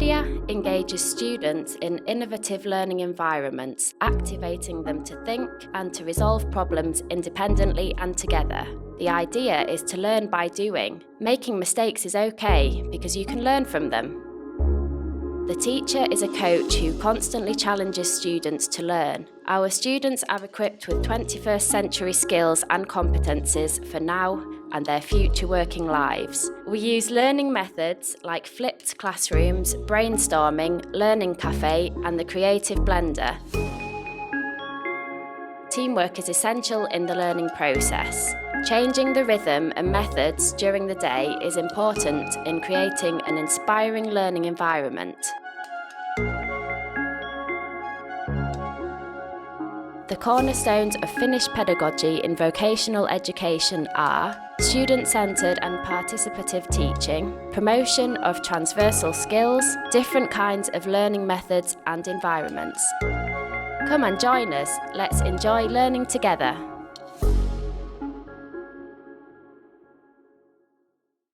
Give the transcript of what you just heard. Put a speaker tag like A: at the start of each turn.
A: Gradia engages students in innovative learning environments, activating them to think and to resolve problems independently and together. The idea is to learn by doing. Making mistakes is okay because you can learn from them. The teacher is a coach who constantly challenges students to learn. Our students are equipped with 21st century skills and competencies for now and their future working lives. We use learning methods like flipped classrooms, brainstorming, learning café, and the creative blender. Teamwork is essential in the learning process. Changing the rhythm and methods during the day is important in creating an inspiring learning environment. The cornerstones of Finnish pedagogy in vocational education are student-centred and participative teaching, promotion of transversal skills, different kinds of learning methods and environments. Come and join us, let's enjoy learning together.